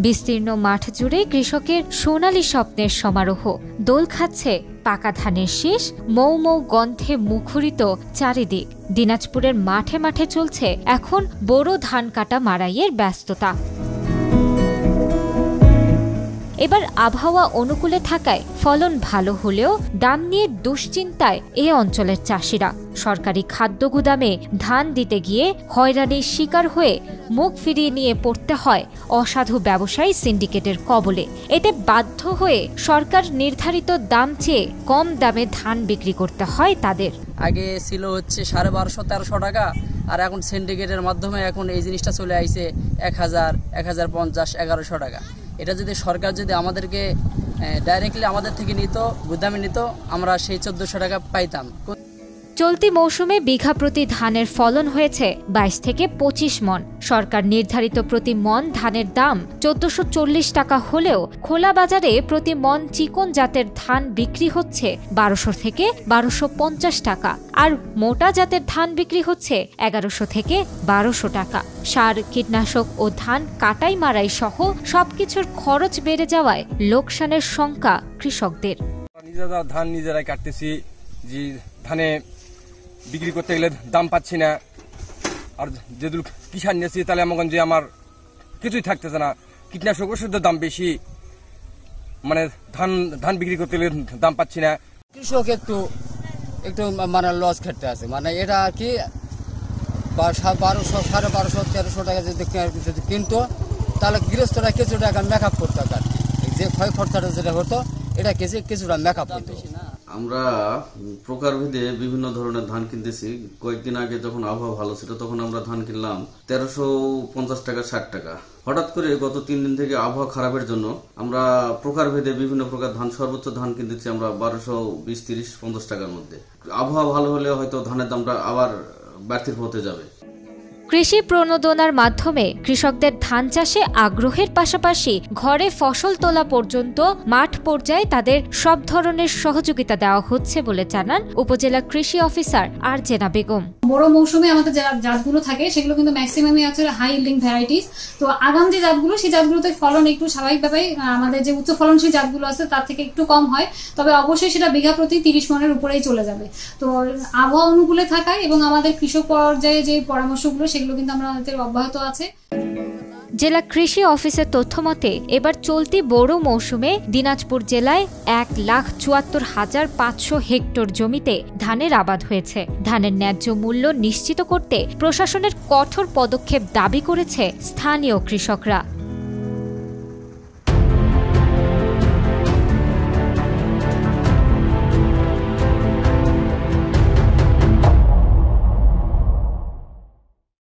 বিস্তীর্ণ মাঠ জুড়ে কৃষকের সোনালী স্বপ্নের সমারোহ। দোল খাচ্ছে পাকা ধানের শীষ, মৌ মৌ গন্ধে মুখরিত চারিদিক। দিনাজপুরের মাঠে মাঠে চলছে এখন বোরো ধান কাটা মাড়াইয়ের ব্যস্ততা। এবার আবহাওয়া অনুকূলে থাকায় ফলন ভালো হলেও দাম নিয়ে দুশ্চিন্তায় এ অঞ্চলের চাষিরা। সরকারি খাদ্য গুদামে ধান দিতে গিয়ে হয়রানির শিকার হয়ে মুখ ফিরিয়ে নিয়ে পড়তে হয় অসাধু ব্যবসায়ী সিন্ডিকেটের কবলে। এতে বাধ্য হয়ে সরকার নির্ধারিত দাম চেয়ে কম দামে ধান বিক্রি করতে হয় তাদের। আগে ছিল হচ্ছে 1250-1300 টাকা, আর এখন সিন্ডিকেটের মাধ্যমে এখন এই জিনিসটা চলে আইছে 1000, 1050, 1100 টাকা। এটা যদি সরকার যদি আমাদেরকে ডাইরেক্টলি আমাদের থেকে নিত, গুদামে নিত, আমরা সেই 1400 টাকা পাইতাম। চলতি মৌসুমে বিঘা প্রতি ধানের ফলন হয়েছে 22 থেকে 25 মন। সরকার নির্ধারিত প্রতি মন ধানের দাম 1440 টাকা হলেও খোলা বাজারে প্রতি মন চিকন জাতের ধান বিক্রি হচ্ছে 1200 থেকে 1250 টাকা, আর মোটা জাতের ধান বিক্রি হচ্ছে 1100 থেকে 1200 টাকা। সার, কীটনাশক ও ধান কাটাই মারাই সহ সবকিছুর খরচ বেড়ে যাওয়ায় লোকসানের শঙ্কা কৃষকদের। নিজেরা ধান নিজেরাই কাটতেছি, যে ধানে বিক্রি করতে গেলে দাম পাচ্ছি না। আর যেগুলো কিষান নিয়েছি তাহলে আমাগঞ্জে আমার কিছুই থাকতেছে না। কীটনাশক ওষুধের দাম বেশি, মানে ধান বিক্রি করতে গেলে দাম পাচ্ছি না। কৃষক একটু মানে লস খেতে আছে, মানে এটা কি 1200, 1250, 1300 টাকা যদি কিনতো তাহলে গৃহস্থরা কিছু টাকা মেকআপ করতো। আর যে ক্ষয় খরচাটা যেটা হতো এটা কিছুটা মেকআপ হতো। আমরা প্রকারভেদে বিভিন্ন ধরনের ধান কিনতেছি। কয়েকদিন আগে যখন আবহাওয়া ভালো ছিল তখন আমরা ধান কিনলাম 1350 টাকা, 60 টাকা। হঠাৎ করে গত 3 দিন থেকে আবহাওয়া খারাপের জন্য আমরা প্রকারভেদে বিভিন্ন প্রকার ধান, সর্বোচ্চ ধান কিনতেছি আমরা 1220, 30, 50 টাকার মধ্যে। আবহাওয়া ভালো হলে হয়তো ধানের দামটা আবার বাড়তির পথে যাবে। কৃষি প্রণোদনার মাধ্যমে কৃষকদের ধান চাষে আগ্রহের পাশাপাশি ঘরে ফসল তোলা পর্যন্ত মাঠ পর্যায়ে তাদের সব ধরনের সহযোগিতা দেওয়া হচ্ছে বলে জানান উপজেলা কৃষি অফিসার আরজেনা বেগম। বড় মৌসুমে আমাদের জাতগুলো থাকে সেগুলো কিন্তু ম্যাক্সিমামই আছে হাই ইল্ডিং ভ্যারাইটিস। তো আগাম যে জাতগুলো সেই জাতগুলোতে ফলন একটু স্বাভাবিকভাবে আমাদের যে উচ্চ ফলনশীল জাতগুলো আছে তার থেকে একটু কম হয়, তবে অবশ্যই সেটা বিঘা প্রতি 30 মনের উপরেই চলে যাবে। তো আবহাওয়া অনুকূলে থাকায় এবং আমাদের কৃষক পর্যায়ে যে পরামর্শগুলো সেগুলো কিন্তু আমাদের অব্যাহত আছে। জেলা কৃষি অফিসের তথ্য মতে এবার চলতি বোরো মৌসুমে দিনাজপুর জেলায় 1,74,500 হেক্টর জমিতে ধানের আবাদ হয়েছে। ধানের ন্যায্য মূল্য নিশ্চিত করতে প্রশাসনের কঠোর পদক্ষেপ দাবি করেছে স্থানীয় কৃষকরা।